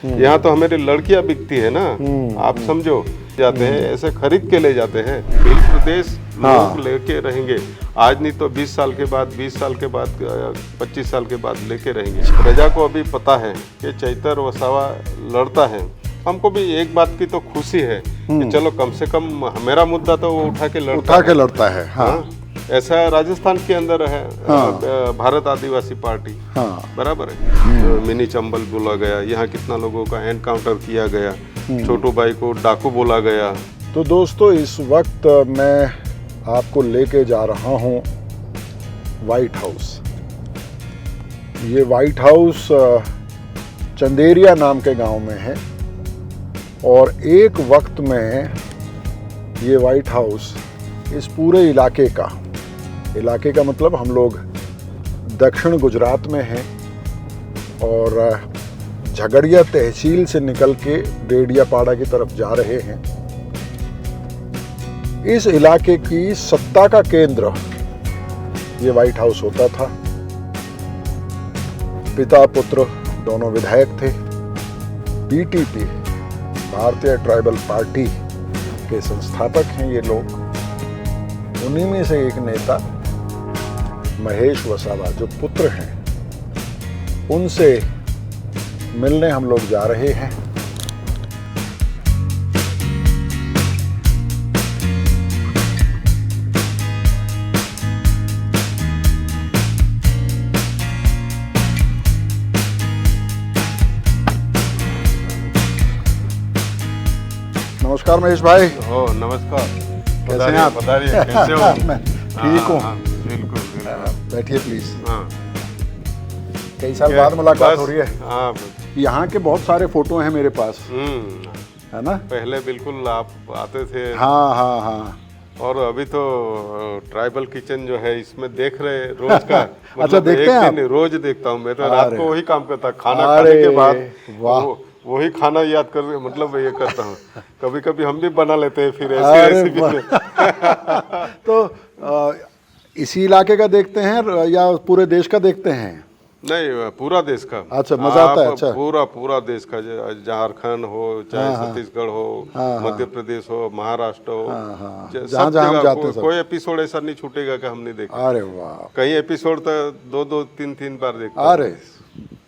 यहाँ तो हमारी लड़कियां बिकती है ना, आप समझो, जाते हैं ऐसे खरीद के ले जाते हैं। हिल प्रदेश लोग लेके रहेंगे, आज नहीं तो 20 साल के बाद, 20 साल के बाद, 25 साल के बाद लेके रहेंगे। प्रजा को अभी पता है कि चैतर वसावा लड़ता है। हमको भी एक बात की तो खुशी है कि चलो कम से कम मेरा मुद्दा तो वो उठा के लड़ता है। हाँ। ऐसा राजस्थान के अंदर है। भारत आदिवासी पार्टी। बराबर है। मिनी चंबल बोला गया, यहाँ कितना लोगों का एनकाउंटर किया गया, छोटू भाई को डाकू बोला गया। तो दोस्तों, इस वक्त मैं आपको लेके जा रहा हूँ व्हाइट हाउस। ये व्हाइट हाउस चंदेरिया नाम के गांव में है और एक वक्त में ये व्हाइट हाउस इस पूरे इलाके का मतलब हम लोग दक्षिण गुजरात में हैं और झगड़िया तहसील से निकल के डेडियापाड़ा की तरफ जा रहे हैं। इस इलाके की सत्ता का केंद्र ये व्हाइट हाउस होता था। पिता पुत्र दोनों विधायक थे। बीटीपी, भारतीय ट्राइबल पार्टी के संस्थापक हैं ये लोग। उन्हीं में से एक नेता महेश वसावा जो पुत्र हैं, उनसे मिलने हम लोग जा रहे हैं। नमस्कार महेश भाई। हो नमस्कार। कैसे हैं आप? कैसे हो? मैं ठीक हूँ। बिल्कुल। बैठिए प्लीज। हाँ। कई साल बाद मुलाकात हो रही है। हाँ। यहाँ के बहुत सारे फोटो हैं मेरे पास, है ना? पहले बिल्कुल आप आते थे। हाँ। और अभी तो ट्राइबल किचन जो है इसमें देख रहे रोज का। अच्छा, देखते हैं आप? रोज देखता हूँ मैं तो। रात को वही काम करता, खाना खाने के बाद वही खाना याद कर, मतलब ये करता हूँ। कभी कभी हम भी बना लेते हैं फिर ऐसे रेसिपी। तो इसी इलाके का देखते हैं या पूरे देश का देखते हैं? नहीं, पूरा देश का। अच्छा, मजा आता है। अच्छा, पूरा देश का, झारखंड हो चाहे छत्तीसगढ़ हो, मध्य प्रदेश हो, महाराष्ट्र हो, जहाँ हम जाते हैं कोई एपिसोड ऐसा नहीं छूटेगा कि हम नहीं देखें। अरे वाह, कई एपिसोड तो दो तीन बार देखते। अरे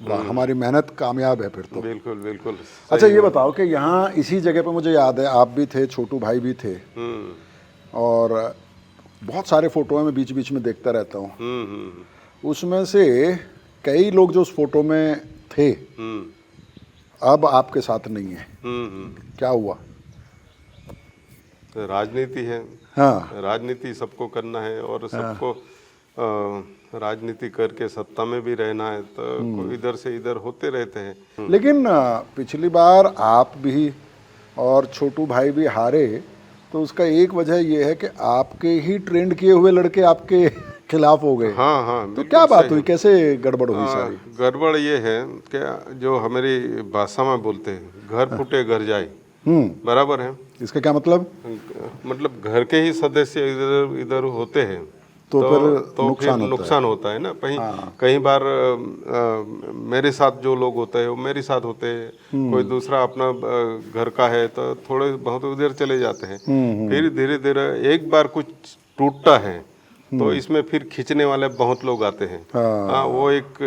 वाह, हमारी मेहनत कामयाब है फिर तो। बिल्कुल। अच्छा, ये बताओ कि यहाँ इसी जगह पे मुझे याद है आप भी थे, छोटू भाई भी थे, और बहुत सारे फोटो मैं बीच बीच में देखता रहता हूँ। उसमें से कई लोग जो उस फोटो में थे अब आपके साथ नहीं है। क्या हुआ? राजनीति है। हाँ, राजनीति सबको करना है और सबको राजनीति करके सत्ता में भी रहना है, तो इधर से इधर होते रहते हैं। लेकिन पिछली बार आप भी और छोटू भाई भी हारे, तो उसका एक वजह यह है कि आपके ही ट्रेंड किए हुए लड़के आपके खिलाफ हो गए। हाँ। तो क्या बात हुई, कैसे गड़बड़ हुई सारी? गड़बड़ ये है कि जो हमारी भाषा में बोलते हैं, घर फूटे घर जाए। बराबर है। इसका क्या मतलब? मतलब घर के ही सदस्य इधर इधर होते हैं तो फिर नुकसान होता है ना। कई बार मेरे साथ जो लोग होते हैं वो मेरे साथ होते हैं, कोई दूसरा अपना घर का है तो थोड़े बहुत उधर चले जाते हैं। फिर धीरे धीरे एक बार कुछ टूटता है तो इसमें फिर खींचने वाले बहुत लोग आते हैं। वो एक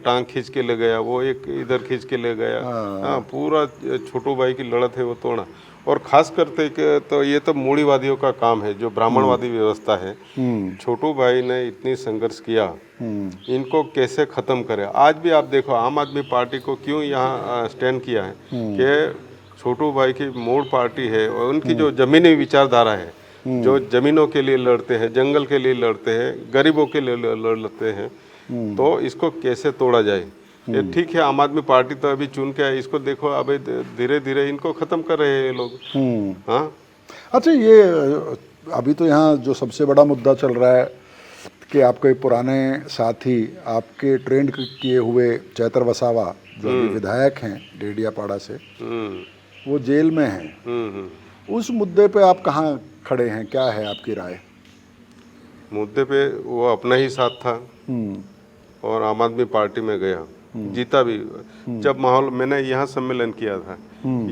टांग खींच के ले गया, वो एक इधर खींच के ले गया। पूरा छोटू भाई की लड़त है वो तोड़ा। और खास करते तो ये तो मूढ़ीवादियों का काम है, जो ब्राह्मणवादी व्यवस्था है। छोटू भाई ने इतनी संघर्ष किया, इनको कैसे खत्म करे। आज भी आप देखो आम आदमी पार्टी को क्यों यहाँ स्टैंड किया है कि छोटू भाई की मूल पार्टी है और उनकी जो जमीनी विचारधारा है, जो जमीनों के लिए लड़ते हैं, जंगल के लिए लड़ते हैं, गरीबों के लिए लड़ते हैं, तो इसको कैसे तोड़ा जाए। ये ठीक है, आम आदमी पार्टी तो अभी चुन के है, इसको देखो अभी धीरे धीरे इनको खत्म कर रहे हैं लोग। हाँ। अच्छा, ये अभी तो यहाँ जो सबसे बड़ा मुद्दा चल रहा है कि आपके पुराने साथी, आपके ट्रेंड किए हुए चैतर वसावा जो अभी विधायक हैं डेडियापाड़ा से, वो जेल में हैं। उस मुद्दे पे आप कहाँ खड़े हैं, क्या है आपकी राय? मुद्दे पे वो अपना ही साथ था और आम आदमी पार्टी में गया। जीता भी। जब माहौल मैंने यहाँ सम्मेलन किया था,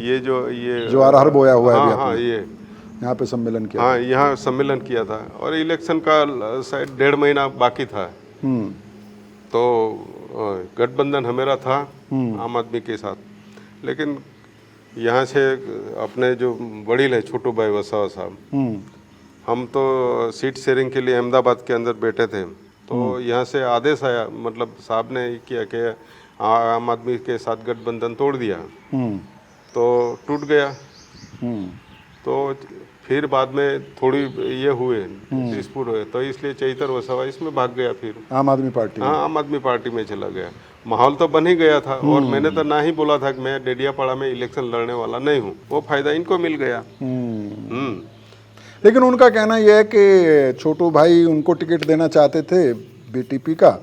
ये जो अरहर बोया हुआ है अभी हाँ आपने, ये यहाँ पे सम्मेलन किया। हाँ यहाँ सम्मेलन किया था और इलेक्शन का शायद 1.5 महीना बाकी था। तो गठबंधन हमारा था आम आदमी के साथ, लेकिन यहाँ से अपने जो वडील है छोटू भाई वसावा साहब, हम तो सीट शेयरिंग के लिए अहमदाबाद के अंदर बैठे थे, तो यहाँ से आदेश आया, मतलब साहब ने किया कि आम आदमी के साथ गठबंधन तोड़ दिया, तो टूट गया। तो फिर बाद में थोड़ी ये हुए डिस्प्यूट हुए, तो इसलिए चैतर वसावा इसमें भाग गया, फिर आम आदमी पार्टी। हाँ आम आदमी पार्टी में चला गया। माहौल तो बन ही गया था और मैंने तो ना ही बोला था कि मैं डेडियापाड़ा में इलेक्शन लड़ने वाला नहीं हूँ, वो फायदा इनको मिल गया। लेकिन उनका कहना यह है कि छोटू भाई उनको टिकट देना चाहते थे बीटीपी का,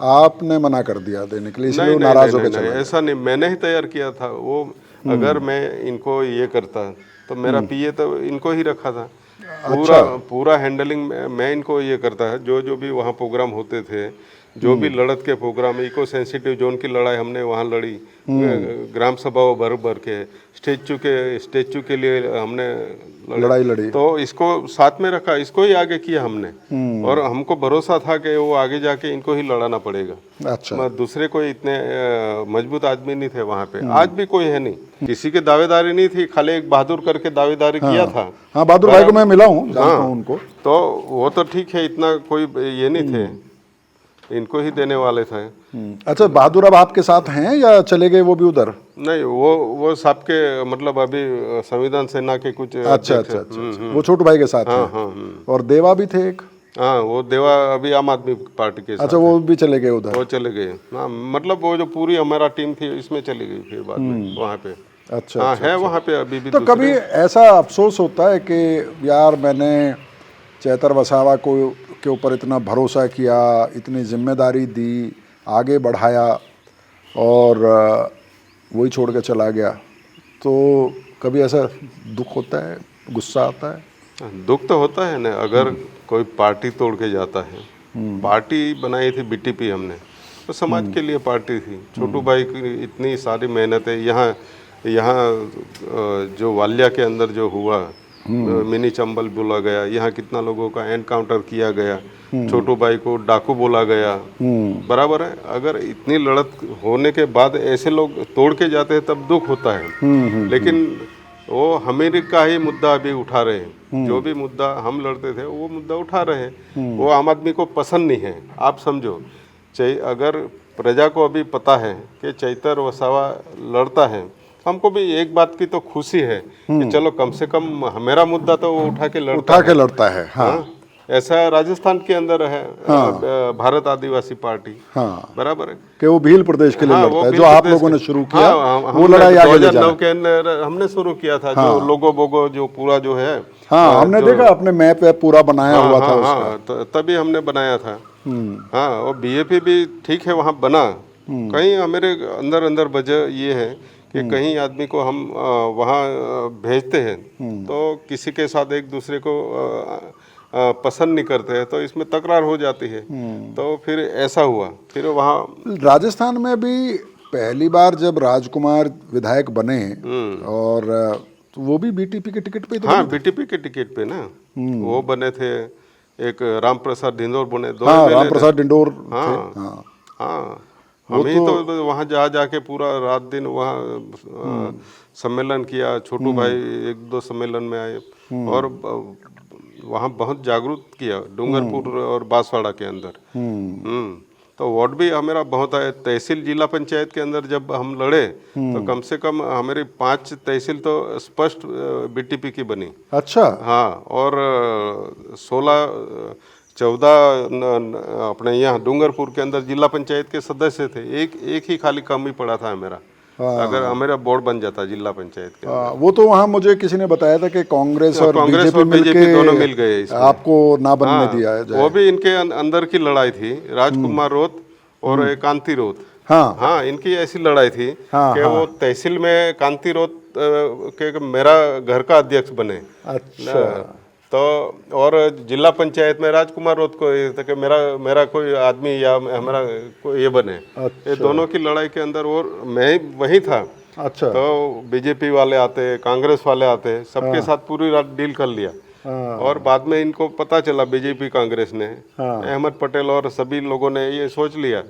आपने मना कर दिया देने के लिए, इसलिए वो नाराज होकर चला। ऐसा नहीं, मैंने ही तैयार किया था वो। अगर मैं इनको ये करता तो मेरा पीए तो इनको ही रखा था। पूरा हैंडलिंग मैं इनको ये करता है। जो भी वहाँ प्रोग्राम होते थे, जो भी लड़त के प्रोग्राम, इको सेंसिटिव जोन की लड़ाई हमने वहाँ लड़ी, ग्राम सभा भर के स्टेचू के लिए हमने लड़ाई लड़ी, तो इसको साथ में रखा, इसको ही आगे किया हमने। और हमको भरोसा था कि वो आगे जाके इनको ही लड़ाना पड़ेगा। अच्छा, दूसरे कोई इतने मजबूत आदमी नहीं थे वहाँ पे, आज भी कोई है नहीं, किसी की दावेदारी नहीं थी, खाली एक बहादुर करके दावेदारी किया था। हाँ, बहादुर भाई को मैं मिला हूँ, जानता हूँ उनको। तो वो तो ठीक है, इतना कोई ये नहीं थे, इनको ही देने वाले थे। अच्छा, बहादुर अब आपके साथ हैं या चले गए वो भी उधर? नहीं, वो सबके मतलब अभी संविधान सेना के कुछ अच्छा, वो छोटू भाई के साथ हैं। हाँ। और देवा भी थे एक। हाँ, वो देवा अभी आम आदमी पार्टी के साथ। अच्छा, वो भी चले गए उधर? वो चले गए। हाँ, मतलब वो जो पूरी हमारा टीम थी इसमें चली गई फिर बाद में वहाँ पे। अच्छा, हाँ, है वहाँ पे अभी भी। तो कभी ऐसा अफसोस होता है कि यार मैंने चैतर वसावा को के ऊपर इतना भरोसा किया, इतनी जिम्मेदारी दी, आगे बढ़ाया और वही छोड़ के चला गया, तो कभी ऐसा दुख होता है, गुस्सा आता है? दुख तो होता है ना, अगर कोई पार्टी तोड़ के जाता है। पार्टी बनाई थी बीटीपी हमने, तो समाज के लिए पार्टी थी। छोटू भाई की इतनी सारी मेहनत है। यहाँ जो वालिया के अंदर जो हुआ, मिनी चंबल बोला गया, यहाँ कितना लोगों का एनकाउंटर किया गया, छोटू भाई को डाकू बोला गया, बराबर है। अगर इतनी लड़त होने के बाद ऐसे लोग तोड़ के जाते हैं तब दुख होता है। लेकिन वो हमीरी का ही मुद्दा अभी उठा रहे हैं। जो भी मुद्दा हम लड़ते थे वो मुद्दा उठा रहे हैं, वो आम आदमी को पसंद नहीं है। आप समझो, अगर प्रजा को अभी पता है कि चैतर वसावा लड़ता है, हमको भी एक बात की तो खुशी है कि चलो कम से कम हमारा मुद्दा तो वो उठा के लड़ता है। हाँ। ऐसा राजस्थान के अंदर है। भारत आदिवासी पार्टी, बराबर है कि वो भील प्रदेश के लिए लड़ता है, जो आप लोगों ने शुरू किया। वो लड़ाई आगे ले जाना 2009 के अंदर हमने शुरू किया था। जो लोगो बोगो जो पूरा जो है, हमने देखा अपने मैप पे पूरा बनाया हुआ था उसका। तभी हमने बनाया था। हाँ, और बीएपी भी ठीक है वहाँ बना। कहीं हमारे अंदर वजह ये है कि कहीं आदमी को हम वहाँ भेजते हैं तो किसी के साथ एक दूसरे को पसंद नहीं करते हैं, तो इसमें तकरार हो जाती है। तो फिर ऐसा हुआ। फिर वहाँ राजस्थान में भी पहली बार जब राजकुमार विधायक बने, और तो वो भी बीटीपी के टिकट पे तो हाँ, बीटीपी के टिकट पे ना वो बने थे। एक राम प्रसाद डिंडोर बने, दो राम प्रसाद डिंडोर। हाँ, हम ही तो वहाँ जाके पूरा रात दिन वहाँ सम्मेलन किया। छोटू भाई 1-2 सम्मेलन में आए और वहाँ बहुत जागरूक किया, डूंगरपुर और बांसवाड़ा के अंदर। तो वार्ड भी हमारा बहुत है। तहसील जिला पंचायत के अंदर जब हम लड़े तो कम से कम हमारी 5 तहसील तो स्पष्ट बीटीपी की बनी। अच्छा। हाँ, और 14 अपने यहाँ डूंगरपुर के अंदर जिला पंचायत के सदस्य थे। एक ही खाली कम ही पड़ा था मेरा। अगर हमारा बोर्ड बन जाता जिला पंचायत के। वो तो वहाँ मुझे किसी ने बताया था कि कांग्रेस और बीजेपी दोनों मिल गए, आपको ना बनने दिया जाए। वो भी इनके अंदर की लड़ाई थी। राजकुमार रोत और कांति रोत, हाँ, इनकी ऐसी लड़ाई थी कि वो तहसील में कांति रोत के मेरा घर का अध्यक्ष बने। अच्छा। तो और जिला पंचायत में राजकुमार रोत को ये था कि मेरा कोई आदमी या हमारा कोई ये बने। ये दोनों की लड़ाई के अंदर और मैं वही था। अच्छा। तो बीजेपी वाले आते, कांग्रेस वाले आते, सबके साथ पूरी रात डील कर लिया। और बाद में इनको पता चला, बीजेपी कांग्रेस ने, अहमद पटेल और सभी लोगों ने ये सोच लिया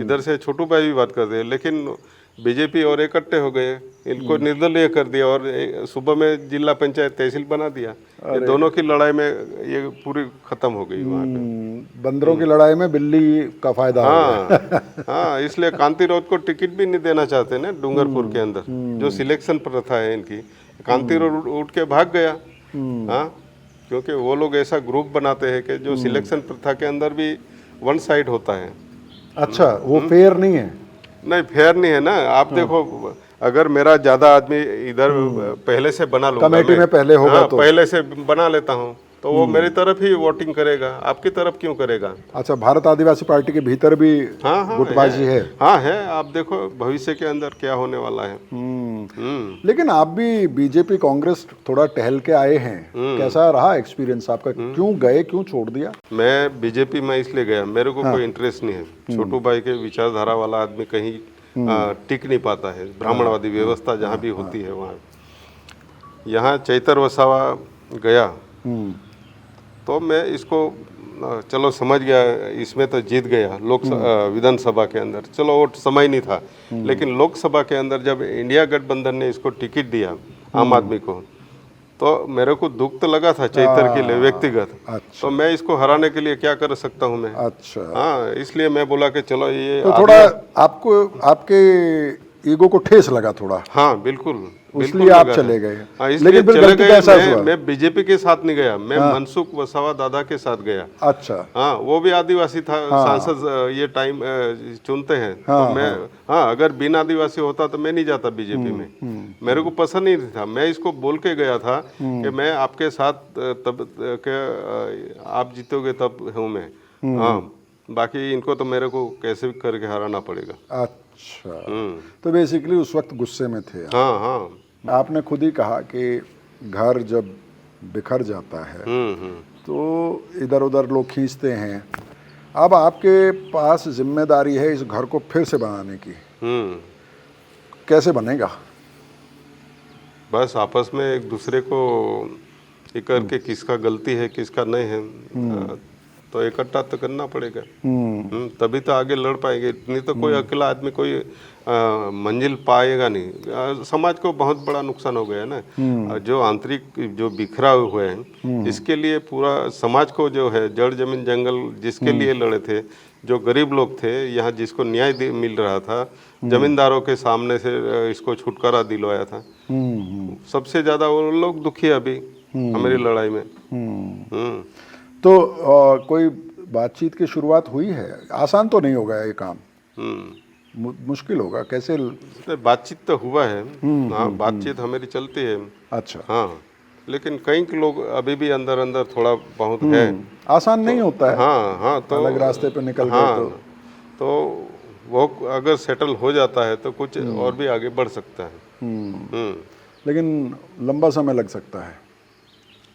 इधर से छोटू भाई भी बात कर दे, लेकिन बीजेपी और इकट्ठे हो गए, इनको निर्दलीय कर दिया और सुबह में जिला पंचायत तहसील बना दिया। ये दोनों की लड़ाई में ये पूरी खत्म हो गई वहाँ पे। बंदरों की लड़ाई में बिल्ली का फायदा हो गया। हाँ, इसलिए कांति राउत को टिकट भी नहीं देना चाहते ना डूंगरपुर के अंदर, जो सिलेक्शन प्रथा है इनकी। कांति राउत उठ के भाग गया। हाँ, क्योंकि वो लोग ऐसा ग्रुप बनाते हैं कि जो सिलेक्शन प्रथा के अंदर भी वन साइड होता है। अच्छा, वो फेयर नहीं है? नहीं, फेयर नहीं है ना। आप देखो, अगर मेरा ज्यादा आदमी इधर पहले से बना लूंगा, कमेटी में पहले होगा तो पहले से बना लेता हूँ, तो वो मेरी तरफ ही वोटिंग करेगा, आपकी तरफ क्यों करेगा? अच्छा, भारत आदिवासी पार्टी के भीतर भी गुटबाजी है? हाँ है। आप देखो भविष्य के अंदर क्या होने वाला है। लेकिन आप भी बीजेपी कांग्रेस थोड़ा टहल के आए हैं, कैसा रहा एक्सपीरियंस आपका? क्यों गए, क्यों छोड़ दिया? मैं बीजेपी में इसलिए गया, मेरे को कोई इंटरेस्ट नहीं है। छोटू भाई के विचारधारा वाला आदमी कहीं टिक नहीं पाता है। ब्राह्मणवादी व्यवस्था जहाँ भी होती है वहाँ। यहाँ चैतर वसावा गया तो मैं इसको चलो समझ गया, इसमें तो जीत गया विधानसभा के अंदर, चलो वो समय नहीं था। लेकिन लोकसभा के अंदर जब इंडिया गठबंधन ने इसको टिकट दिया आम आदमी को, तो मेरे को दुख तो लगा था चैतर के लिए व्यक्तिगत। अच्छा। तो मैं इसको हराने के लिए क्या कर सकता हूँ मैं? अच्छा। हाँ, इसलिए मैं बोला कि चलो ये तो थोड़ा आपको, आपके ईगो को ठेस लगा थोड़ा? हाँ बिल्कुल, इसलिए आप चले गए। हाँ, इसलिए लेकिन चले गए। मैं बीजेपी के साथ नहीं गया, मैं मनसुख वसावा दादा के साथ गया। अच्छा। हाँ, वो भी आदिवासी था। सांसद ये टाइम चुनते हैं। तो मैं, हाँ, अगर बिना आदिवासी होता तो मैं नहीं जाता बीजेपी में। मेरे को पसंद नहीं था। मैं इसको बोल के गया था कि मैं आपके साथ तब के आप जीतोगे तब हूँ मैं। हाँ, बाकी इनको तो मेरे को कैसे भी करके हराना पड़ेगा। अच्छा, तो बेसिकली उस वक्त गुस्से में थे? हाँ हाँ। आपने खुद ही कहा कि घर जब बिखर जाता है तो इधर उधर लोग खींचते हैं। अब आपके पास जिम्मेदारी है इस घर को फिर से बनाने की। कैसे बनेगा? बस आपस में एक दूसरे को ये करके किसका गलती है किसका नहीं है तो इकट्ठा तो करना पड़ेगा। तभी तो आगे लड़ पाएंगे। नहीं तो कोई अकेला आदमी कोई मंजिल पाएगा नहीं। समाज को बहुत बड़ा नुकसान हो गया है ना। जो आंतरिक जो बिखरा हुए हैं, इसके लिए पूरा समाज को जो है जड़ जमीन जंगल जिसके लिए लड़े थे, जो गरीब लोग थे यहाँ, जिसको न्याय मिल रहा था, जमींदारों के सामने से इसको छुटकारा दिलवाया था, सबसे ज्यादा वो लोग दुखी है अभी हमारी लड़ाई में। तो कोई बातचीत की शुरुआत हुई है? आसान तो नहीं होगा ये काम, मुश्किल होगा। कैसे? बातचीत तो हुआ है। हाँ, बातचीत हमारी चलती है। अच्छा। हाँ, लेकिन कई लोग अभी भी अंदर अंदर थोड़ा बहुत है। आसान नहीं होता है। हाँ हाँ, तो अलग रास्ते पे निकल गए तो वो अगर सेटल हो जाता है तो कुछ और भी आगे बढ़ सकता है। लेकिन लंबा समय लग सकता है।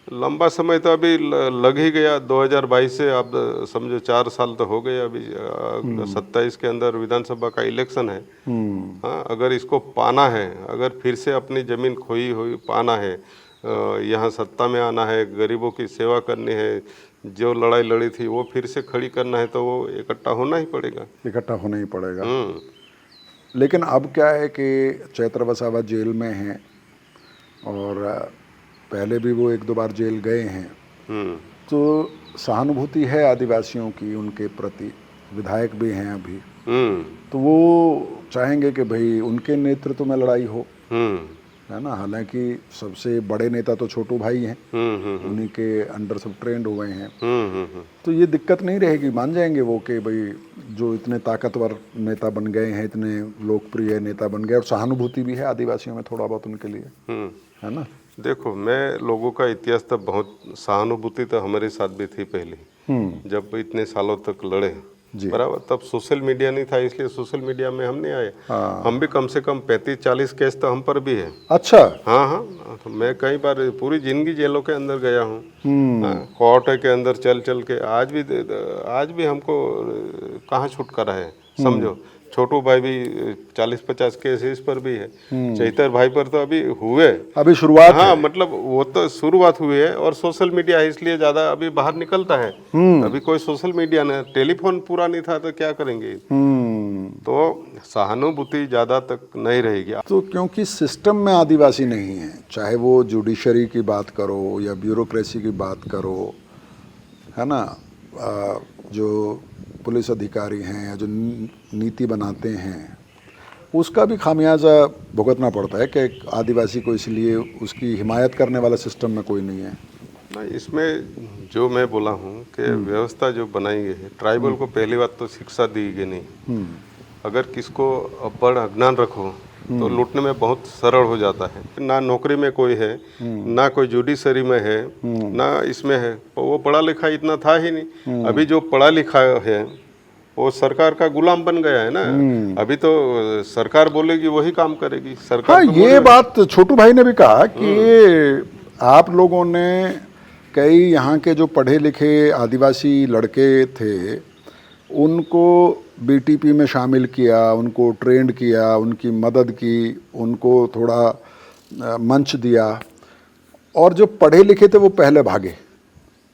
लंबा समय तो अभी लग ही गया। 2022 से आप समझो 4 साल तो हो गए। अभी 27 के अंदर विधानसभा का इलेक्शन है। हाँ, अगर इसको पाना है, अगर फिर से अपनी जमीन खोई हुई पाना है, यहाँ सत्ता में आना है, गरीबों की सेवा करनी है, जो लड़ाई लड़ी थी वो फिर से खड़ी करना है, तो वो इकट्ठा होना ही पड़ेगा। इकट्ठा होना ही पड़ेगा। लेकिन अब क्या है कि चैत्र वसावा जेल में हैं और पहले भी वो 1-2 बार जेल गए हैं। तो सहानुभूति है आदिवासियों की उनके प्रति, विधायक भी हैं अभी, तो वो चाहेंगे कि भाई उनके नेतृत्व में लड़ाई हो, है ना। हालांकि सबसे बड़े नेता तो छोटू भाई हैं, उन्हीं के अंडर सब ट्रेंड हुए हैं। तो ये दिक्कत नहीं रहेगी, मान जाएंगे वो कि भाई जो इतने ताकतवर नेता बन गए हैं, इतने लोकप्रिय नेता बन गए, और सहानुभूति भी है आदिवासियों में थोड़ा बहुत उनके लिए, है ना। देखो, मैं लोगों का इतिहास तो बहुत, सहानुभूति तो हमारे साथ भी थी पहले, जब इतने सालों तक लड़े। जी। बराबर। तब सोशल मीडिया नहीं था, इसलिए सोशल मीडिया में हम नहीं आए। हाँ। हम भी कम से कम 35-40 केस तो हम पर भी है। अच्छा। हाँ हाँ, तो मैं कई बार पूरी जिंदगी जेलों के अंदर गया हूँ। कोर्ट के अंदर चल चल के आज भी हमको कहाँ छुटकारा है, समझो। छोटू भाई भी 40-50 केस इस पर भी है। चैतर भाई पर तो अभी हुए, अभी शुरुआत हाँ है। मतलब वो तो शुरुआत हुई है, और सोशल मीडिया है इसलिए ज्यादा अभी बाहर निकलता है। अभी कोई सोशल मीडिया नहीं, टेलीफोन पूरा नहीं था तो क्या करेंगे। तो सहानुभूति ज्यादा तक नहीं रहेगी। तो क्योंकि सिस्टम में आदिवासी नहीं है, चाहे वो जुडिशरी की बात करो या ब्यूरोक्रेसी की बात करो, है ना, जो पुलिस अधिकारी हैं या जो नीति बनाते हैं, उसका भी खामियाजा भुगतना पड़ता है कि आदिवासी को इसलिए उसकी हिमायत करने वाला सिस्टम में कोई नहीं है। नहीं, इसमें जो मैं बोला हूँ कि व्यवस्था जो बनाई गई है, ट्राइबल को पहली बात तो शिक्षा दी गई नहीं। अगर किसको अपढ़ अज्ञान रखो तो लूटने में बहुत सरल हो जाता है। ना नौकरी में कोई है, ना कोई जुडिशरी में है, ना इसमें है। वो पढ़ा लिखा इतना था ही नहीं। अभी जो पढ़ा लिखा है वो सरकार का गुलाम बन गया है ना। अभी तो सरकार बोलेगी वही काम करेगी सरकार। हाँ, तो ये बात छोटू भाई ने भी कहा कि आप लोगों ने कई यहाँ के जो पढ़े लिखे आदिवासी लड़के थे उनको बीटीपी में शामिल किया, उनको ट्रेंड किया, उनकी मदद की, उनको थोड़ा मंच दिया, और जो पढ़े लिखे थे वो पहले भागे।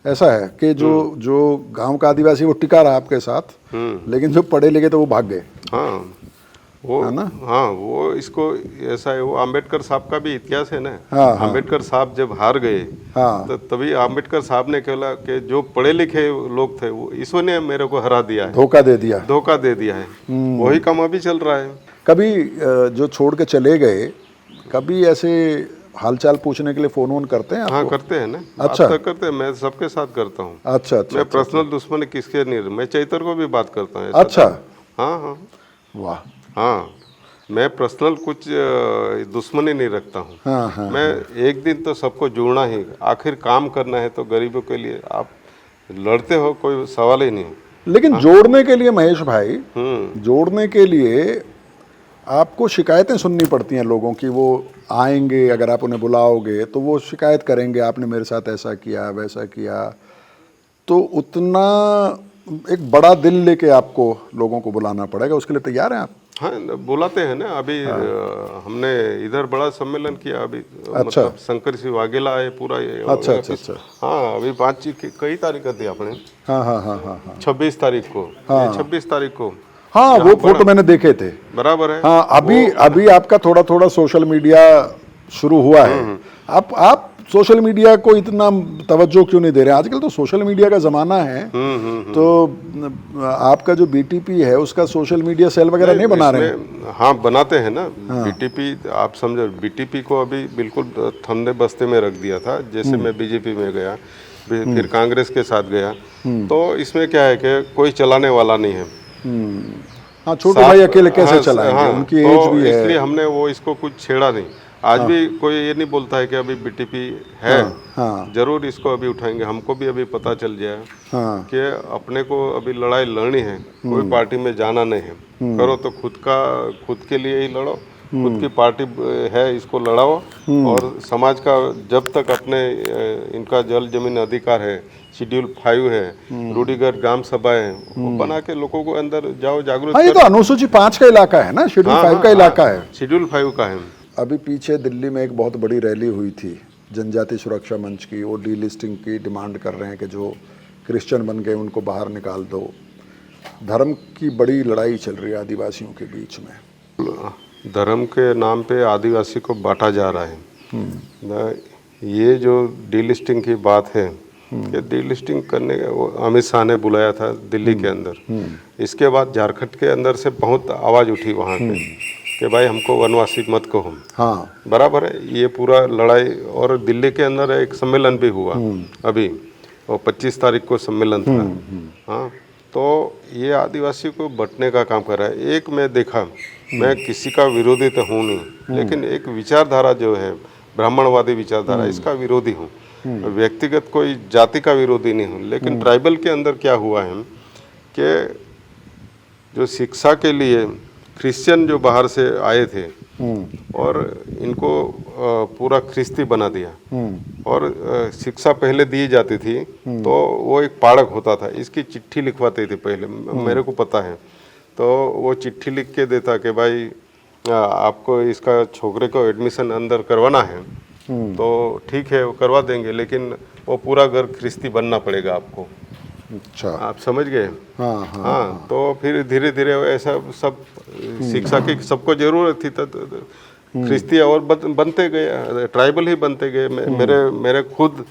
ऐसा है कि जो गांव का आदिवासी वो टिका रहा आपके साथ, लेकिन जो पढ़े लिखे थे वो भाग गए। हाँ वो है ना। हाँ वो इसको ऐसा है, वो आम्बेडकर साहब का भी इतिहास है ना। आम्बेडकर साहब जब हार गए तो तभी आम्बेडकर साहब ने कहला कि जो पढ़े लिखे लोग थे वो ईश्वर ने मेरे को हरा दिया है, धोखा दे दिया है। वही काम अभी चल रहा है। कभी जो छोड़ के चले गए, कभी ऐसे हालचाल पूछने के लिए फोन वोन करते हैं आपको? हाँ करते हैं ना। अच्छा करते हैं, मैं सबके साथ करता हूँ। अच्छा। मैं पर्सनल दुश्मन किसके नहीं, मैं चैतर को भी बात करता हूँ। अच्छा। हाँ हाँ, वाह। हाँ, मैं पर्सनल कुछ दुश्मनी नहीं रखता हूँ। हाँ, मैं एक दिन तो सबको जोड़ना ही, आखिर काम करना है तो गरीबों के लिए। आप लड़ते हो कोई सवाल ही नहीं। लेकिन जोड़ने के लिए महेश भाई, जोड़ने के लिए आपको शिकायतें सुननी पड़ती हैं लोगों की। वो आएंगे, अगर आप उन्हें बुलाओगे तो वो शिकायत करेंगे, आपने मेरे साथ ऐसा किया वैसा किया। तो उतना एक बड़ा दिल लेके आपको लोगों को बुलाना पड़ेगा, उसके लिए तैयार हैं आप? हाँ बुलाते हैं ना। अभी हमने इधर बड़ा सम्मेलन किया अभी। अच्छा। मतलब शंकर सिंह वाघेला आए पूरा। अच्छा। हाँ अभी 5 कई तारीख को दी आपने? हाँ। 26 तारीख को। 26 तारीख को। हाँ वो फोटो मैंने देखे थे। बराबर है। हाँ अभी आपका थोड़ा सोशल मीडिया शुरू हुआ है। आप सोशल मीडिया को इतना तवज्जो क्यों नहीं दे रहे हैं? आजकल तो सोशल मीडिया का जमाना है। तो आपका जो बीटीपी है उसका सोशल मीडिया सेल वगैरह नहीं बना रहे हैं? हाँ बनाते हैं ना। बीटीपी आप समझो, बीटीपी को अभी बिल्कुल थमने बस्ते में रख दिया था। जैसे मैं बीजेपी में गया, फिर कांग्रेस के साथ गया, तो इसमें क्या है कि कोई चलाने वाला नहीं है। हाँ, छोटे भाई अकेले कैसे चलाएंगे? उनकी एज भी है। इसलिए हमने वो इसको कुछ छेड़ा नहीं। आज भी कोई ये नहीं बोलता है कि अभी बीटीपी है। जरूर इसको अभी उठाएंगे। हमको भी अभी पता चल जाए कि अपने को अभी लड़ाई लड़नी है, कोई पार्टी में जाना नहीं है। करो तो खुद के लिए ही लड़ो, खुद की पार्टी है इसको लड़ाओ। और समाज का जब तक अपने इनका जल जमीन अधिकार है, शेड्यूल 5 है, रूढ़िगत ग्राम सभा है, वो बना के लोगों को अंदर जाओ, जागरूक। ये तो अनुसूची 5 का इलाका है ना, शेड्यूल 5 का इलाका है। शेड्यूल 5 का है। अभी पीछे दिल्ली में एक बहुत बड़ी रैली हुई थी जनजाति सुरक्षा मंच की। वो डीलिस्टिंग की डिमांड कर रहे हैं कि जो क्रिश्चियन बन गए उनको बाहर निकाल दो। धर्म की बड़ी लड़ाई चल रही है आदिवासियों के बीच में। धर्म के नाम पे आदिवासी को बांटा जा रहा है। ये जो डीलिस्टिंग की बात है, कि डीलिस्टिंग करने का वो अमित शाह ने बुलाया था दिल्ली के अंदर। इसके बाद झारखंड के अंदर से बहुत आवाज़ उठी वहाँ पे कि भाई हमको वनवासी मत कहो। हाँ बराबर है। ये पूरा लड़ाई, और दिल्ली के अंदर एक सम्मेलन भी हुआ अभी, और 25 तारीख को सम्मेलन था। हाँ, तो ये आदिवासी को बंटने का काम कर रहा है। एक मैं देखा, मैं किसी का विरोधी तो हूँ नहीं, लेकिन एक विचारधारा जो है ब्राह्मणवादी विचारधारा, इसका विरोधी हूँ। व्यक्तिगत कोई जाति का विरोधी नहीं हूँ। लेकिन ट्राइबल के अंदर क्या हुआ है कि जो शिक्षा के लिए क्रिश्चियन जो बाहर से आए थे और इनको पूरा ख्रिस्ती बना दिया। और शिक्षा पहले दी जाती थी तो वो एक पाठक होता था, इसकी चिट्ठी लिखवाते थे पहले, मेरे को पता है। तो वो चिट्ठी लिख के देता कि भाई आपको इसका छोकरे को एडमिशन अंदर करवाना है तो ठीक है वो करवा देंगे, लेकिन वो पूरा घर ख्रिस्ती बनना पड़ेगा आपको। अच्छा, आप समझ गए? हाँ हाँ, तो फिर धीरे धीरे ऐसा सब शिक्षा की सबको जरूरत थी तो ख्रिस्ती और बनते गए, ट्राइबल ही बनते गए। मेरे खुद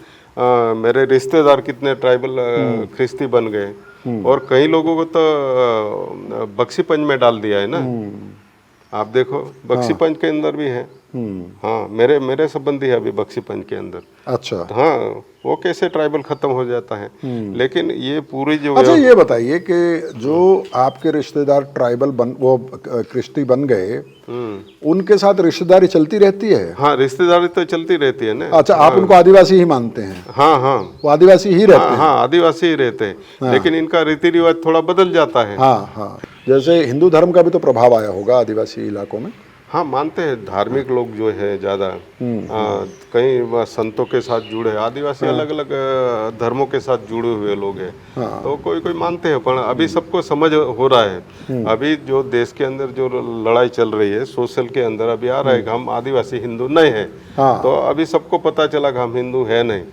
मेरे रिश्तेदार कितने ट्राइबल ख्रिस्ती बन गए, और कई लोगों को तो बख्शीपंच में डाल दिया है ना। आप देखो बख्शीपंच के अंदर भी है। हाँ, मेरे संबंधी है अभी बख्शीपंच के अंदर। अच्छा, हाँ, वो कैसे ट्राइबल खत्म हो जाता है। लेकिन ये पूरी जो अच्छा ये बताइए कि जो आपके रिश्तेदार ट्राइबल वो क्रिश्ती बन गए, उनके साथ रिश्तेदारी चलती रहती है? हाँ, रिश्तेदारी तो चलती रहती है ना। अच्छा, आप उनको आदिवासी ही मानते हैं? हाँ हाँ, वो आदिवासी ही रहते हैं? हाँ, आदिवासी ही रहते हैं, लेकिन इनका रीति रिवाज थोड़ा बदल जाता है। हाँ हाँ, जैसे हिंदू धर्म का भी तो प्रभाव आया होगा आदिवासी इलाकों में? हाँ, मानते हैं धार्मिक लोग जो है ज़्यादा, कई संतों के साथ जुड़े, आदिवासी अलग अलग धर्मों के साथ जुड़े हुए लोग हैं। तो कोई कोई मानते हैं, पर अभी सबको समझ हो रहा है। अभी जो देश के अंदर जो लड़ाई चल रही है सोशल के अंदर, अभी आ रहा है कि हम आदिवासी हिंदू नहीं है। तो अभी सबको पता चला कि हम हिंदू है नहीं।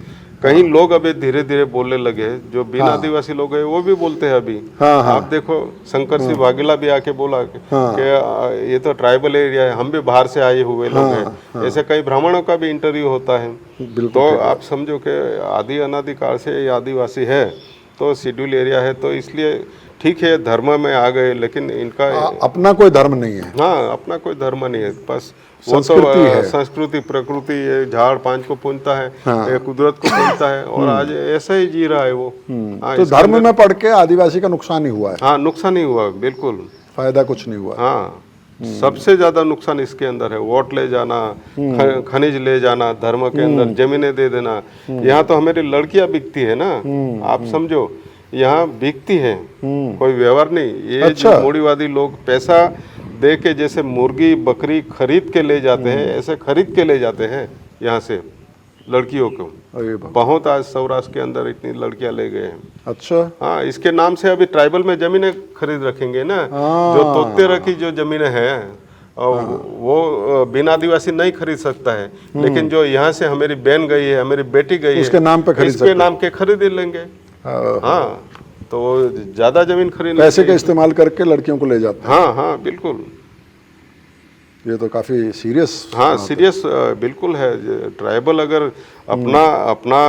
कई लोग अभी धीरे धीरे बोलने लगे, जो बिना आदिवासी लोग है वो भी बोलते हैं अभी। आप देखो शंकर सिंह वाघेला भी आके बोला कि ये तो ट्राइबल एरिया है, हम भी बाहर से आए हुए लोग हैं। ऐसे कई ब्राह्मणों का भी इंटरव्यू होता है। तो आप समझो कि आदि अनादि काल से ये आदिवासी है, तो शेड्यूल एरिया है, तो इसलिए ठीक है धर्म में आ गए, लेकिन इनका अपना कोई धर्म नहीं है। हाँ, अपना कोई धर्म नहीं है, बस वो तो संस्कृति प्रकृति ये झाड़ पांच को पूजता है, ये कुदरत को पूजता है, और आज ऐसा ही जी रहा है वो। तो धर्म में पढ़ के आदिवासी का नुकसान ही हुआ है? हाँ, नुकसान ही हुआ, बिल्कुल, फायदा कुछ नहीं हुआ। हाँ, सबसे ज्यादा नुकसान इसके अंदर है। वोट ले जाना, खनिज ले जाना, धर्म के अंदर जमीनें दे देना। यहाँ तो हमारी लड़कियां बिकती है ना, आप समझो, यहाँ बिकती है, कोई व्यवहार नहीं। ये जो मूढ़ीवादी लोग पैसा दे के जैसे मुर्गी बकरी खरीद के ले जाते हैं, ऐसे खरीद के ले जाते हैं यहाँ से लड़कियों को। बहुत आज सौराष्ट्र के अंदर इतनी लड़कियां ले गए हैं। अच्छा, हाँ, इसके नाम से अभी ट्राइबल में जमीनें खरीद रखेंगे ना। जो तोते रखी जो जमीनें हैं वो बिना आदिवासी नहीं खरीद सकता है, लेकिन जो यहाँ से हमारी बहन गई है, हमारी बेटी गई है, उसके नाम पे खरीद इसके नाम के खरीद लेंगे। हाँ, तो ज्यादा जमीन खरीद पैसे का इस्तेमाल करके लड़कियों को ले जाते हैं। हाँ हाँ, बिल्कुल, ये तो काफी सीरियस। हाँ, सीरियस बिल्कुल है। ट्राइबल अगर अपना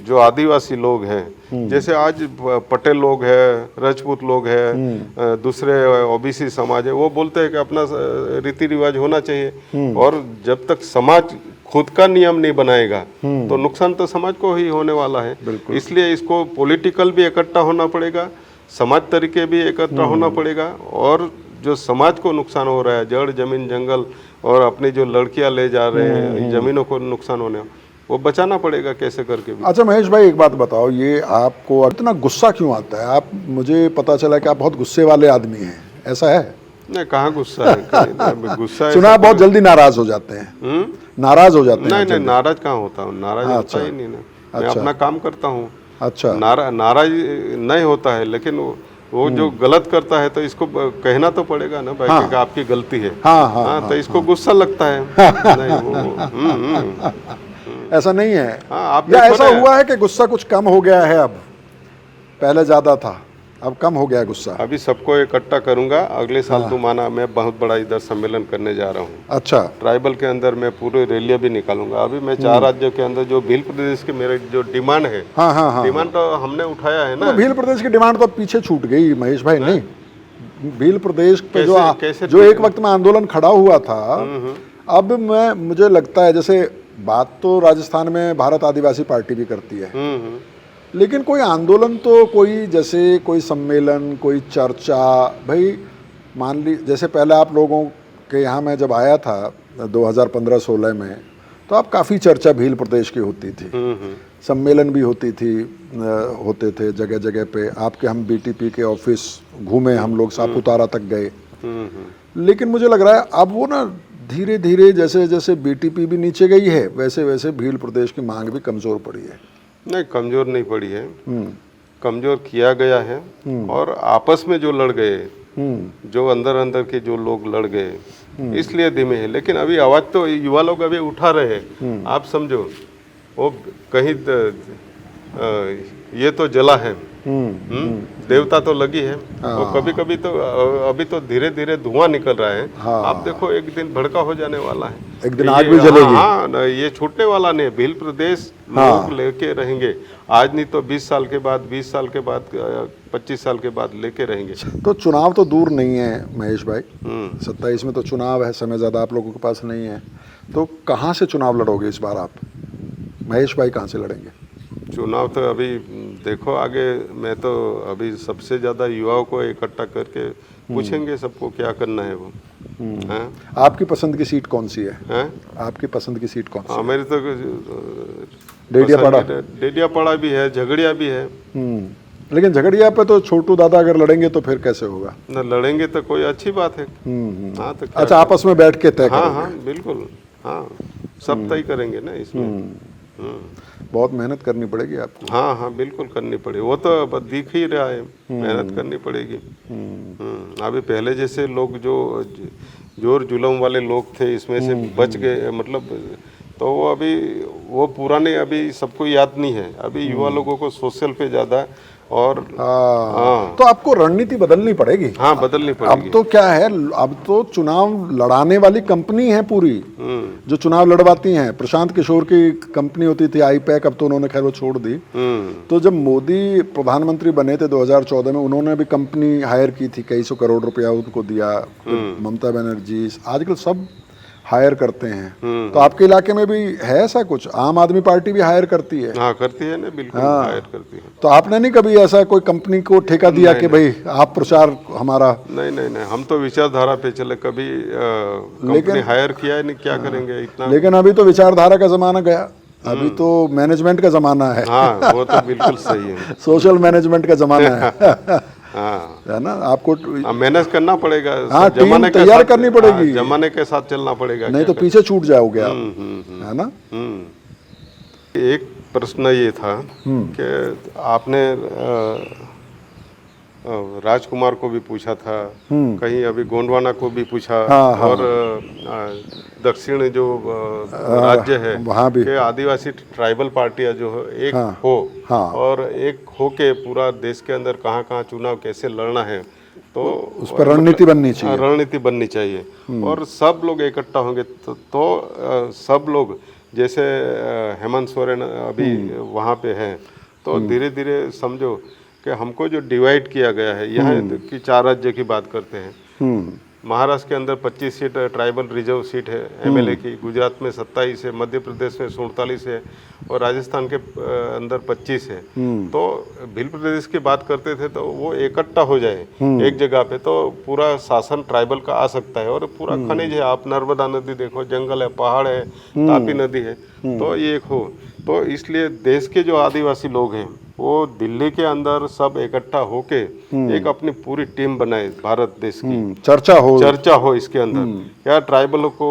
जो आदिवासी लोग हैं, जैसे आज पटेल लोग हैं, राजपूत लोग हैं, दूसरे ओबीसी समाज है, वो बोलते हैं कि अपना रीति रिवाज होना चाहिए, और जब तक समाज खुद का नियम नहीं बनाएगा तो नुकसान तो समाज को ही होने वाला है। इसलिए इसको पॉलिटिकल भी इकट्ठा होना पड़ेगा, समाज तरीके भी इकट्ठा होना पड़ेगा, और जो समाज को नुकसान हो रहा है, जड़ जमीन जंगल और अपनी जो लड़कियां ले जा रहे हैं, जमीनों को नुकसान होने, वो बचाना पड़ेगा कैसे करके भी। अच्छा महेश भाई, एक बात बताओ, ये आपको इतना गुस्सा क्यों आता है? आप, मुझे पता चला कि आप बहुत गुस्से वाले आदमी हैं, ऐसा है? नहीं, कहाँ गुस्सा है? गुस्सा सुना आप बहुत जल्दी नाराज हो जाते हैं। नाराज हो जाते हैं? नहीं, नाराज कहाँ होता हूँ, नाराज होता ही नहीं ना। मैं अपना काम करता हूँ। अच्छा, नाराज नहीं होता है, लेकिन वो जो गलत करता है तो इसको कहना तो पड़ेगा ना भाई कि आपकी गलती है। तो इसको गुस्सा लगता है। नहीं, वो ऐसा नहीं है। आप या ऐसा हुआ है कि गुस्सा कुछ कम हो गया है? अब पहले ज्यादा था, अब कम हो गया गुस्सा? अभी सबको इकट्ठा करूंगा, अगले साल तुम आना, मैं बहुत बड़ा इधर सम्मेलन करने जा रहा हूँ। अच्छा, ट्राइबल के अंदर मैं पूरे रैलियां भी निकालूंगा। अभी मैं 4 राज्यों के अंदर जो भील प्रदेश के मेरे जो डिमांड है, डिमांड तो हमने उठाया है ना। तो भील प्रदेश की डिमांड तो पीछे छूट गई महेश भाई। नहीं, भील प्रदेश पे जो एक वक्त में आंदोलन खड़ा हुआ था, अब मुझे लगता है, जैसे बात तो राजस्थान में भारत आदिवासी पार्टी भी करती है, लेकिन कोई आंदोलन तो, कोई जैसे कोई सम्मेलन, कोई चर्चा, भाई मान ली जैसे पहले आप लोगों के यहाँ मैं जब आया था 2015-16 में, तो आप काफ़ी चर्चा भील प्रदेश की होती थी, सम्मेलन भी होते थे जगह जगह पे आपके। हम बीटीपी के ऑफिस घूमे, हम लोग सापुतारा तक गए। लेकिन मुझे लग रहा है अब वो ना धीरे धीरे जैसे जैसे बीटीपी भी नीचे गई है वैसे वैसे भील प्रदेश की मांग भी कमज़ोर पड़ी है। नहीं, कमज़ोर नहीं पड़ी है, कमज़ोर किया गया है। और आपस में जो लड़ गए, जो अंदर अंदर के जो लोग लड़ गए, इसलिए धीमे है। लेकिन अभी आवाज़ तो युवा लोग अभी उठा रहे हैं। आप समझो, वो कहीं ये तो जला है, देवता तो लगी है। और कभी कभी तो अभी तो धीरे धीरे धुआं निकल रहा है। आप देखो एक दिन भड़का हो जाने वाला है, एक दिन आग भी जलेगी। हाँ, ये छूटने वाला नहीं है। भील प्रदेश लोग लेके रहेंगे, आज नहीं तो 20 साल के बाद, 20 साल के बाद, 25 साल के बाद लेके रहेंगे। तो चुनाव तो दूर नहीं है महेश भाई, 27 में तो चुनाव है, समय ज़्यादा आप लोगों के पास नहीं है। तो कहाँ से चुनाव लड़ोगे इस बार आप? महेश भाई कहाँ से लड़ेंगे चुनाव? तो अभी देखो आगे, मैं तो अभी सबसे ज़्यादा युवाओं को इकट्ठा करके पूछेंगे सबको क्या करना है वो। आपकी पसंद की सीट कौन सी है? आपकी पसंद की सीट कौन सी? मेरी तो डेडियापाड़ा भी है, झगड़िया भी है। लेकिन झगड़िया पे तो छोटू दादा अगर लड़ेंगे तो फिर कैसे होगा? न लड़ेंगे तो कोई अच्छी बात है। हाँ, तो अच्छा, आपस में बैठ के तय करेंगे? हाँ, बिल्कुल, हाँ, सब तय करेंगे ना इसमें। बहुत मेहनत करनी पड़ेगी आपको। हाँ, बिल्कुल करनी पड़ेगी, वो तो दिख ही रहा है, मेहनत करनी पड़ेगी। अभी पहले जैसे लोग जो जोर जुलम वाले लोग थे इसमें से बच गए, मतलब तो वो अभी वो पुराने अभी सबको याद नहीं है। अभी युवा लोगों को सोशल पे ज़्यादा और तो आपको रणनीति बदलनी पड़ेगी। हाँ, बदलनी पड़ेगी। अब तो क्या है, अब तो चुनाव लड़ाने वाली कंपनी है पूरी जो चुनाव लड़वाती हैं। प्रशांत किशोर की कंपनी होती थी आईपैक, अब तो उन्होंने खैर वो छोड़ दी। तो जब मोदी प्रधानमंत्री बने थे 2014 में, उन्होंने भी कंपनी हायर की थी, कई सौ करोड़ रुपया उनको दिया। ममता बनर्जी, आजकल सब हायर करते हैं। तो आपके इलाके में भी है ऐसा कुछ? आम आदमी पार्टी भी हायर करती है? हाँ, करती है ना, बिल्कुल हायर करती है। तो आपने नहीं कभी ऐसा कोई कंपनी को ठेका दिया कि भाई आप प्रचार हमारा? नहीं, हम तो विचारधारा पे चले, कभी कंपनी हायर किया है नहीं, क्या करेंगे इतना। लेकिन अभी तो विचारधारा का जमाना गया, अभी तो मैनेजमेंट का जमाना है। हाँ, वो तो बिल्कुल सही है। सोशल मैनेजमेंट का जमाना है। है ना, आपको मेहनत करना पड़ेगा। हाँ, टीम तैयार करनी पड़ेगी, जमाने के साथ चलना पड़ेगा, नहीं तो पीछे छूट जाओगे आप, है ना। एक प्रश्न ये था कि आपने राजकुमार को भी पूछा था, कहीं अभी गोंडवाना को भी पूछा, और दक्षिण जो राज्य है वहाँ भी के आदिवासी ट्राइबल पार्टियां जो है एक हो, और एक हो के पूरा देश के अंदर कहाँ कहाँ चुनाव कैसे लड़ना है, तो उस पर रणनीति बननी चाहिए। रणनीति बननी चाहिए, और सब लोग इकट्ठा होंगे तो सब लोग, जैसे हेमंत सोरेन अभी वहाँ पे हैं, तो धीरे धीरे समझो कि हमको जो डिवाइड किया गया है, यहाँ की 4 राज्य की बात करते हैं। महाराष्ट्र के अंदर 25 सीट ट्राइबल रिजर्व सीट है एमएलए की, गुजरात में 27 है, मध्य प्रदेश में 47 है, और राजस्थान के अंदर 25 है। तो भील प्रदेश की बात करते थे तो वो इकट्ठा हो जाए एक जगह पे, तो पूरा शासन ट्राइबल का आ सकता है। और पूरा खनिज है, आप नर्मदा नदी देखो, जंगल है, पहाड़ है, तापी नदी है, तो ये एक हो। तो इसलिए देश के जो आदिवासी लोग हैं वो दिल्ली के अंदर सब इकट्ठा होके एक अपनी पूरी टीम बनाए, भारत देश की चर्चा हो इसके अंदर, क्या ट्राइबलों को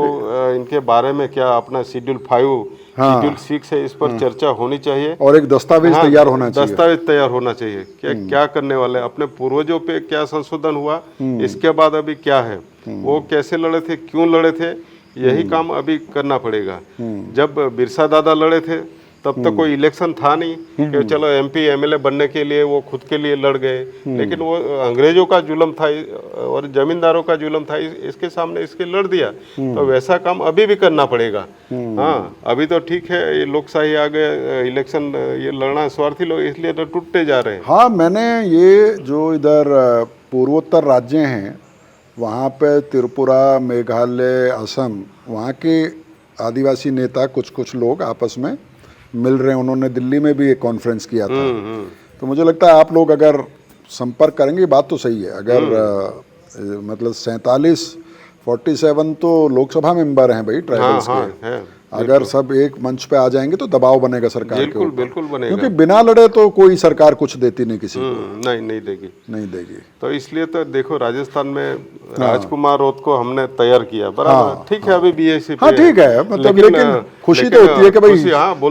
इनके बारे में क्या अपना शेड्यूल 5, शेड्यूल 6 है, इस पर चर्चा होनी चाहिए, और एक दस्तावेज तैयार होना चाहिए। दस्तावेज तैयार होना चाहिए क्या करने वाले, अपने पूर्वजों पे क्या संशोधन हुआ, इसके बाद अभी क्या है, वो कैसे लड़े थे, क्यों लड़े थे, यही काम अभी करना पड़ेगा। जब बिरसा दादा लड़े थे तब तक कोई इलेक्शन था नहीं कि चलो एमपी एमएलए बनने के लिए वो खुद के लिए लड़ गए, लेकिन वो अंग्रेजों का जुल्म था और जमींदारों का जुल्म था, इसके सामने इसके लड़ दिया। तो वैसा काम अभी भी करना पड़ेगा। हाँ, अभी तो ठीक है, ये लोकशाही आ गए, इलेक्शन ये लड़ना स्वार्थी लोग इसलिए तो टूटते जा रहे हैं। हाँ, मैंने ये जो इधर पूर्वोत्तर राज्य हैं वहाँ पे त्रिपुरा, मेघालय, असम, वहाँ के आदिवासी नेता कुछ लोग आपस में मिल रहे हैं। उन्होंने दिल्ली में भी एक कॉन्फ्रेंस किया था। तो मुझे लगता है आप लोग अगर संपर्क करेंगे, बात तो सही है, अगर मतलब 47 तो लोकसभा मेंबर हैं भाई ट्राइबल्स के। अगर सब एक मंच पे आ जाएंगे तो दबाव बनेगा सरकार के बिल्कुल ऊपर, बिल्कुल बनेगा। क्योंकि बिना लड़े तो कोई सरकार कुछ देती नहीं किसी को, नहीं नहीं देगी। नहीं देगी। तो इसलिए तो देखो राजस्थान में राजकुमार रोत को हमने तैयार किया, बराबर, ठीक है, अभी बीएससी हाँ ठीक है, मतलब लेकिन खुशी तो होती है कि भाई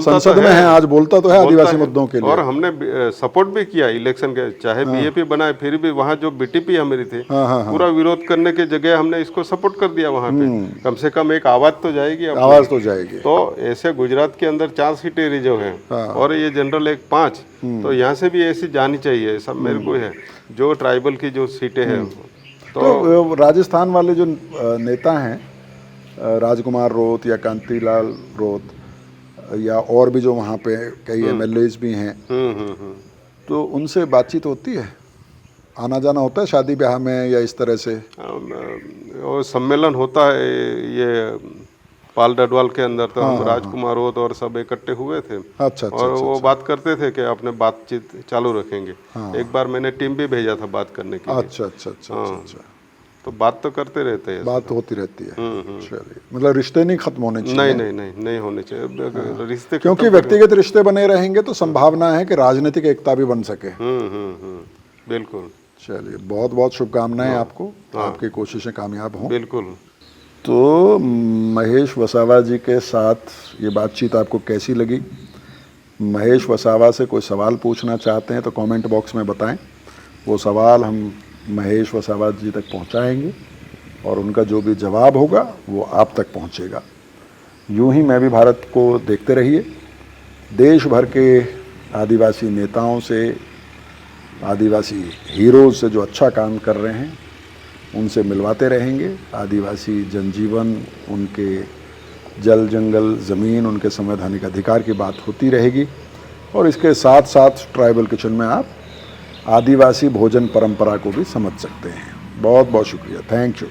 संसद में है, आज बोलता तो है आदिवासी मुद्दों के लिए। और हमने सपोर्ट भी किया इलेक्शन के, चाहे बीएपी बनाए फिर भी वहाँ जो बीटीपी हमारी थी पूरा विरोध करने की जगह हमने इसको सपोर्ट कर दिया वहाँ पे, कम से कम एक आवाज तो जाएगी, आवाज तो जाएगी। तो ऐसे गुजरात के अंदर 4 सीटें रिजर्व हैं और ये जनरल एक 5, तो यहाँ से भी ऐसी जानी चाहिए, सब मेरे को है जो ट्राइबल की जो सीटें हैं। तो राजस्थान वाले जो नेता हैं राजकुमार रोत या कांतिलाल रोत या और भी जो वहाँ पे कई एमएलएज भी हैं, तो उनसे बातचीत होती है, आना जाना होता है शादी ब्याह में या इस तरह से? वो सम्मेलन होता है ये पाल डडवाल के अंदर, तो हम राजकुमार रोत और सब इकट्ठे हुए थे। अच्छा, और वो बात करते थे कि अपने बातचीत चालू रखेंगे। एक बार मैंने टीम भी भेजा था बात करने के लिए। अच्छा। तो बात तो करते रहते हैं, बात होती रहती है। चलिए, मतलब रिश्ते नहीं खत्म होने चाहिए। नहीं होने चाहिए रिश्ते, क्योंकि व्यक्तिगत रिश्ते बने रहेंगे तो संभावना है कि राजनीतिक एकता भी बन सके। बिल्कुल। चलिए, बहुत बहुत शुभकामनाएं आपको, आपकी कोशिशें कामयाब हों। बिल्कुल। तो महेश वसावा जी के साथ ये बातचीत आपको कैसी लगी? महेश वसावा से कोई सवाल पूछना चाहते हैं तो कमेंट बॉक्स में बताएं, वो सवाल हम महेश वसावा जी तक पहुंचाएंगे और उनका जो भी जवाब होगा वो आप तक पहुंचेगा। यूं ही मैं भी भारत को देखते रहिए, देश भर के आदिवासी नेताओं से, आदिवासी हीरोज़ से जो अच्छा काम कर रहे हैं उनसे मिलवाते रहेंगे। आदिवासी जनजीवन, उनके जल जंगल ज़मीन, उनके संवैधानिक अधिकार की बात होती रहेगी और इसके साथ साथ ट्राइबल किचन में आप आदिवासी भोजन परंपरा को भी समझ सकते हैं। बहुत बहुत शुक्रिया, थैंक यू।